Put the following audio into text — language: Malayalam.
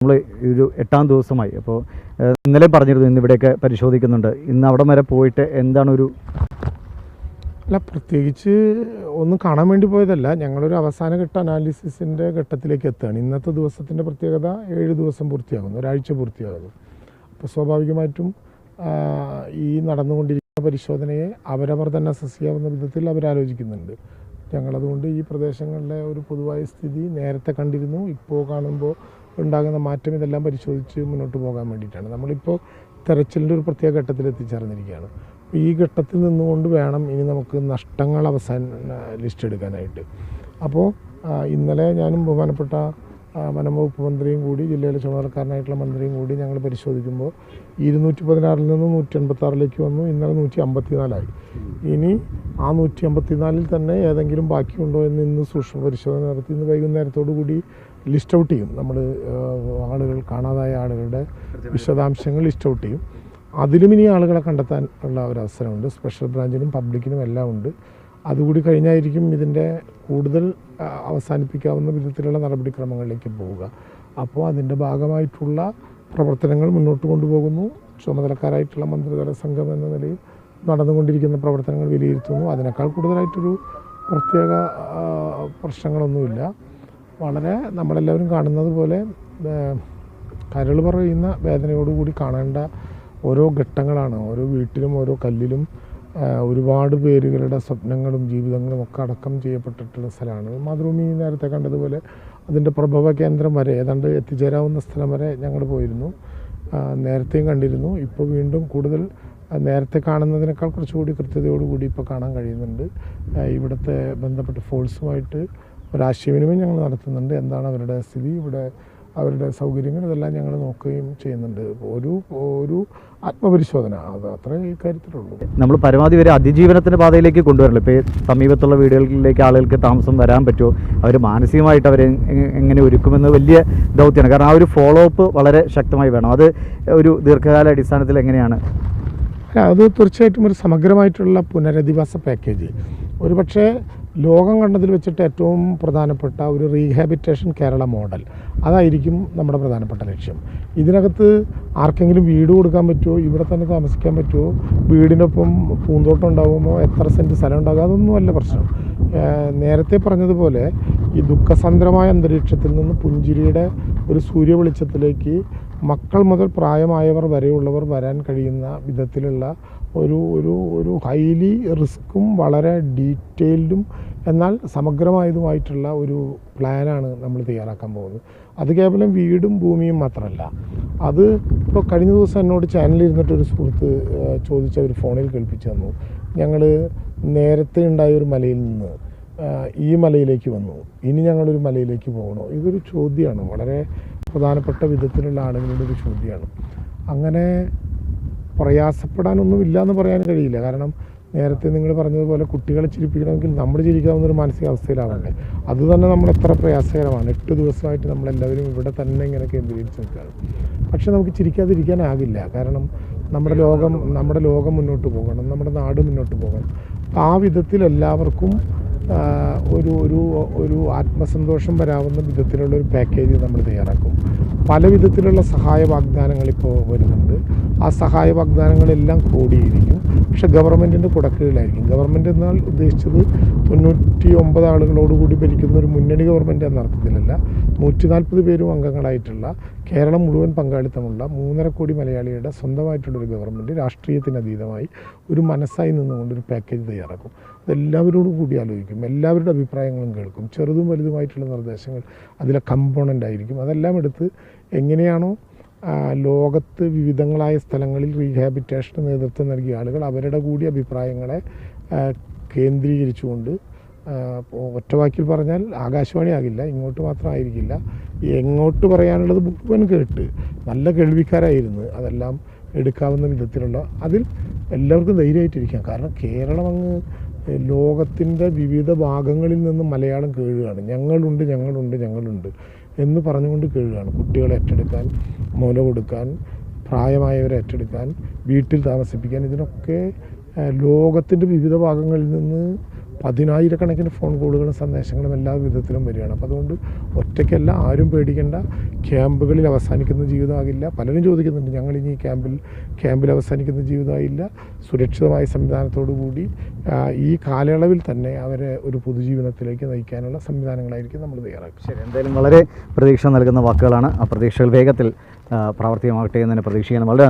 നമ്മൾ ഒരു 8ാം ദിവസമായി. അപ്പോൾ ഇന്നലെ പറഞ്ഞിരുന്നു ഇന്ന് ഇവിടെയൊക്കെ പരിശോധിക്കുന്നുണ്ട്. ഇന്ന് അവിടെ വരെ പോയിട്ട് എന്താണ് ഒരു അല്ല, പ്രത്യേകിച്ച് ഒന്നും കാണാൻ വേണ്ടി പോയതല്ല. ഞങ്ങളൊരു അവസാനഘട്ട അനാലിസിസിൻ്റെ ഘട്ടത്തിലേക്ക് എത്തുകയാണ്. ഇന്നത്തെ ദിവസത്തിൻ്റെ പ്രത്യേകത 7 ദിവസം പൂർത്തിയാകുന്നു, ഒരാഴ്ച പൂർത്തിയാകുന്നു. അപ്പോൾ സ്വാഭാവികമായിട്ടും ഈ നടന്നുകൊണ്ടിരിക്കുന്ന പരിശോധനയെ അവരവർ തന്നെ അസസ് ചെയ്യാവുന്ന വിധത്തിൽ അവരാലോചിക്കുന്നുണ്ട്. ഞങ്ങളതുകൊണ്ട് ഈ പ്രദേശങ്ങളിലെ ഒരു പൊതുവായ സ്ഥിതി നേരത്തെ കണ്ടിരുന്നു. ഇപ്പോൾ കാണുമ്പോൾ ഉണ്ടാകുന്ന മാറ്റം ഇതെല്ലാം പരിശോധിച്ച് മുന്നോട്ട് പോകാൻ വേണ്ടിയിട്ടാണ്. നമ്മളിപ്പോൾ തെരച്ചിലിൻ്റെ ഒരു പ്രത്യേക ഘട്ടത്തിൽ എത്തിച്ചേർന്നിരിക്കുകയാണ്. ഈ ഘട്ടത്തിൽ നിന്നുകൊണ്ട് വേണം ഇനി നമുക്ക് നഷ്ടങ്ങൾ ലിസ്റ്റ് എടുക്കാനായിട്ട്. അപ്പോൾ ഇന്നലെ ഞാനും ബഹുമാനപ്പെട്ട വനംവകുപ്പ് മന്ത്രിയും കൂടി, ജില്ലയിലെ ചുമതലക്കാരനായിട്ടുള്ള മന്ത്രിയും കൂടി ഞങ്ങൾ പരിശോധിക്കുമ്പോൾ 216-ൽ നിന്ന് 186-ലേക്ക് വന്നു. ഇന്നലെ 154-ആയി. ഇനി ആ 154-ൽ തന്നെ ഏതെങ്കിലും ബാക്കിയുണ്ടോ എന്ന് ഇന്ന് സൂക്ഷ്മ പരിശോധന നടത്തി ഇന്ന് വൈകുന്നേരത്തോടു കൂടി ലിസ്റ്റ് ഔട്ട് ചെയ്യും. നമ്മൾ കാണാതായ ആളുകളുടെ വിശദാംശങ്ങൾ ലിസ്റ്റ് ഔട്ട് ചെയ്യും. അതിലും ഇനി ആളുകളെ കണ്ടെത്താൻ ഉള്ള ഒരു അവസരമുണ്ട്. സ്പെഷ്യൽ ബ്രാഞ്ചിനും പബ്ലിക്കിനും എല്ലാം ഉണ്ട്. അതുകൂടി കഴിഞ്ഞായിരിക്കും ഇതിൻ്റെ കൂടുതൽ അവസാനിപ്പിക്കാവുന്ന വിധത്തിലുള്ള നടപടിക്രമങ്ങളിലേക്ക് പോവുക. അപ്പോൾ അതിൻ്റെ ഭാഗമായിട്ടുള്ള പ്രവർത്തനങ്ങൾ മുന്നോട്ട് കൊണ്ടുപോകുന്നു. ചുമതലക്കാരായിട്ടുള്ള മന്ത്രിതല സംഘം എന്ന നിലയിൽ നടന്നുകൊണ്ടിരിക്കുന്ന പ്രവർത്തനങ്ങൾ വിലയിരുത്തുന്നു. അതിനേക്കാൾ കൂടുതലായിട്ടൊരു പ്രത്യേക പ്രശ്നങ്ങളൊന്നുമില്ല. വളരെ നമ്മളെല്ലാവരും കാണുന്നത് പോലെ കരൾ പറയുന്ന വേദനയോടുകൂടി കാണേണ്ട ഓരോ ഘട്ടങ്ങളാണ്. ഓരോ വീട്ടിലും ഓരോ കല്ലിലും ഒരുപാട് പേരുകളുടെ സ്വപ്നങ്ങളും ജീവിതങ്ങളും ഒക്കെ അടക്കം ചെയ്യപ്പെട്ടിട്ടുള്ള സ്ഥലമാണ് മാതൃഭൂമി. നേരത്തെ കണ്ടതുപോലെ അതിൻ്റെ പ്രഭവ കേന്ദ്രം വരെ ഏതാണ്ട് എത്തിച്ചേരാവുന്ന സ്ഥലം വരെ ഞങ്ങൾ പോയിരുന്നു. നേരത്തെയും കണ്ടിരുന്നു. ഇപ്പോൾ വീണ്ടും കൂടുതൽ നേരത്തെ കാണുന്നതിനേക്കാൾ കുറച്ചുകൂടി കൃത്യതയോടുകൂടി ഇപ്പോൾ കാണാൻ കഴിയുന്നുണ്ട്. ഇവിടുത്തെ ബന്ധപ്പെട്ട ഫോഴ്സുമായിട്ട് ഒരാശയവിനിമയം ഞങ്ങൾ നടത്തുന്നുണ്ട്. എന്താണ് അവരുടെ സ്ഥിതി, ഇവിടെ അവരുടെ സൗകര്യങ്ങൾ, ഇതെല്ലാം ഞങ്ങൾ നോക്കുകയും ചെയ്യുന്നുണ്ട്. ഒരു ആത്മപരിശോധന, അത് അത്രേ ഈ കാര്യത്തിലുള്ളൂ. നമ്മൾ പരമാവധി വരെ അതിജീവനത്തിൻ്റെ പാതയിലേക്ക് കൊണ്ടുവരല്ലോ. ഇപ്പോൾ സമീപത്തുള്ള വീടുകളിലേക്ക് ആളുകൾക്ക് താമസം വരാൻ പറ്റുമോ, അവർ മാനസികമായിട്ട് അവർ എങ്ങനെ ഒരുക്കുമെന്ന് വലിയ ദൗത്യമാണ്. കാരണം ആ ഒരു ഫോളോ അപ്പ് വളരെ ശക്തമായി വേണം. അത് ഒരു ദീർഘകാല അടിസ്ഥാനത്തിൽ എങ്ങനെയാണ്? അത് തീർച്ചയായിട്ടും ഒരു സമഗ്രമായിട്ടുള്ള പുനരധിവാസ പാക്കേജ്, ഒരുപക്ഷെ ലോകം കണ്ടതിൽ വെച്ചിട്ട് ഏറ്റവും പ്രധാനപ്പെട്ട ഒരു റീഹാബിറ്റേഷൻ കേരള മോഡൽ, അതായിരിക്കും നമ്മുടെ പ്രധാനപ്പെട്ട ലക്ഷ്യം. ഇതിനകത്ത് ആർക്കെങ്കിലും വീട് കൊടുക്കാൻ പറ്റുമോ, ഇവിടെ തന്നെ താമസിക്കാൻ പറ്റുമോ, വീടിനൊപ്പം പൂന്തോട്ടം ഉണ്ടാകുമോ, എത്ര സെൻറ്റ് സ്ഥലം ഉണ്ടാകുമോ, അതൊന്നുമല്ല പ്രശ്നം. നേരത്തെ പറഞ്ഞതുപോലെ ഈ ദുഃഖസന്ദ്രമായ അന്തരീക്ഷത്തിൽ നിന്ന് പുഞ്ചിരിയുടെ ഒരു സൂര്യവെളിച്ചത്തിലേക്ക് മക്കൾ മുതൽ പ്രായമായവർ വരെയുള്ളവർ വരാൻ കഴിയുന്ന വിധത്തിലുള്ള ഒരു ഹൈലി റിസ്ക്കും വളരെ ഡീറ്റെയിൽഡും എന്നാൽ സമഗ്രമായതുമായിട്ടുള്ള ഒരു പ്ലാനാണ് നമ്മൾ തയ്യാറാക്കാൻ പോകുന്നത്. അത് കേവലം വീടും ഭൂമിയും മാത്രമല്ല. അത് ഇപ്പോൾ കഴിഞ്ഞ ദിവസം എന്നോട് ചാനലിരുന്നിട്ടൊരു സുഹൃത്ത് ചോദിച്ച ഒരു ഫോണിൽ കേൾപ്പിച്ചു തന്നു. ഞങ്ങൾ നേരത്തെ ഉണ്ടായ ഒരു മലയിൽ നിന്ന് ഈ മലയിലേക്ക് വന്നു, ഇനി ഞങ്ങളൊരു മലയിലേക്ക് പോകണോ? ഇതൊരു ചോദ്യമാണ്, വളരെ പ്രധാനപ്പെട്ട വിധത്തിലുള്ള ആളുകളുടെ ഒരു ചോദ്യമാണ്. അങ്ങനെ പ്രയാസപ്പെടാനൊന്നുമില്ല എന്ന് പറയാൻ കഴിയില്ല. കാരണം നേരത്തെ നിങ്ങൾ പറഞ്ഞതുപോലെ കുട്ടികളെ ചിരിപ്പിക്കണമെങ്കിൽ നമ്മൾ ചിരിക്കാവുന്നൊരു മാനസികാവസ്ഥയിലാവണ്ടേ. അതുതന്നെ നമ്മൾ എത്ര പ്രയാസകരമാണ്. 8 ദിവസമായിട്ട് നമ്മളെല്ലാവരും ഇവിടെ തന്നെ ഇങ്ങനെ കേന്ദ്രീകരിച്ച് നിൽക്കുകയാണ്. പക്ഷെ നമുക്ക് ചിരിക്കാതിരിക്കാനാകില്ല. കാരണം നമ്മുടെ ലോകം മുന്നോട്ട് പോകണം, നമ്മുടെ നാട് മുന്നോട്ട് പോകണം. ആ വിധത്തിൽ എല്ലാവർക്കും ഒരു ആത്മസന്തോഷം വരാവുന്ന വിധത്തിലുള്ള ഒരു പാക്കേജ് നമ്മൾ തയ്യാറാക്കും. പല വിധത്തിലുള്ള സഹായ വാഗ്ദാനങ്ങൾ ഇപ്പോൾ വരുന്നുണ്ട്. ആ സഹായ വാഗ്ദാനങ്ങളെല്ലാം കൂടിയിരിക്കും. പക്ഷെ ഗവൺമെൻറ്റിൻ്റെ കുടക്കീഴിലായിരിക്കും. ഗവൺമെൻറ് എന്നാൽ ഉദ്ദേശിച്ചത് 99 ആളുകളോടുകൂടി ഭരിക്കുന്ന ഒരു മുന്നണി ഗവൺമെൻറ് എന്ന അർത്ഥത്തിലല്ല. 140 പേരും അംഗങ്ങളായിട്ടുള്ള കേരളം മുഴുവൻ പങ്കാളിത്തമുള്ള 3.5 കോടി മലയാളിയുടെ സ്വന്തമായിട്ടുള്ളൊരു ഗവൺമെൻറ് രാഷ്ട്രീയത്തിനതീതമായി ഒരു മനസ്സായി നിന്നുകൊണ്ടൊരു പാക്കേജ് തയ്യാറാക്കും. അതെല്ലാവരോടും കൂടി ആലോചിക്കും, എല്ലാവരുടെ അഭിപ്രായങ്ങളും കേൾക്കും. ചെറുതും വലുതുമായിട്ടുള്ള നിർദ്ദേശങ്ങൾ അതിലെ കമ്പോണൻ്റ് ആയിരിക്കും. അതെല്ലാം എടുത്ത് എങ്ങനെയാണോ ലോകത്ത് വിവിധങ്ങളായ സ്ഥലങ്ങളിൽ റീഹാബിറ്റേഷന് നേതൃത്വം നൽകിയ ആളുകൾ അവരുടെ കൂടി അഭിപ്രായങ്ങളെ കേന്ദ്രീകരിച്ചുകൊണ്ട്, ഒറ്റവാക്കിൽ പറഞ്ഞാൽ ആകാശവാണി ആകില്ല, ഇങ്ങോട്ട് മാത്രമായിരിക്കില്ല, എങ്ങോട്ട് പറയാനുള്ളത് മുഴുവൻ കേട്ട് നല്ല കേൾവിക്കാരായിരുന്നു അതെല്ലാം എടുക്കാവുന്ന വിധത്തിലുള്ള, അതിൽ എല്ലാവർക്കും ധൈര്യമായിട്ടിരിക്കാം. കാരണം കേരളം അങ്ങ് ലോകത്തിൻ്റെ വിവിധ ഭാഗങ്ങളിൽ നിന്ന് മലയാളം കേഴുകയാണ്. ഞങ്ങളുണ്ട് എന്ന് പറഞ്ഞുകൊണ്ട് കേഴുകയാണ്. കുട്ടികളെ ഏറ്റെടുക്കാൻ, മുല കൊടുക്കാൻ, പ്രായമായവരെ ഏറ്റെടുക്കാൻ, വീട്ടിൽ താമസിപ്പിക്കാൻ, ഇതിനൊക്കെ ലോകത്തിൻ്റെ വിവിധ ഭാഗങ്ങളിൽ നിന്ന് 10,000-കണക്കിന് ഫോൺ കോളുകളും സന്ദേശങ്ങളും എല്ലാ വിധത്തിലും വരികയാണ്. അപ്പോൾ അതുകൊണ്ട് ഒറ്റയ്ക്കല്ല, ആരും പേടിക്കേണ്ട. ക്യാമ്പുകളിൽ അവസാനിക്കുന്ന ജീവിതമാകില്ല. പലരും ചോദിക്കുന്നുണ്ട്, ഞങ്ങളിനി ക്യാമ്പിൽ അവസാനിക്കുന്ന ജീവിതമായില്ല. സുരക്ഷിതമായ സംവിധാനത്തോടു കൂടി ഈ കാലയളവിൽ തന്നെ അവരെ ഒരു പൊതുജീവനത്തിലേക്ക് നയിക്കാനുള്ള സംവിധാനങ്ങളായിരിക്കും നമ്മൾ തയ്യാറാക്കുക. ശരി, എന്തായാലും വളരെ പ്രതീക്ഷ നൽകുന്ന വാക്കുകളാണ്. ആ പ്രതീക്ഷകൾ വേഗത്തിൽ പ്രാവർത്തികമാകട്ടെ എന്ന് തന്നെ പ്രതീക്ഷിക്കാൻ വളരെ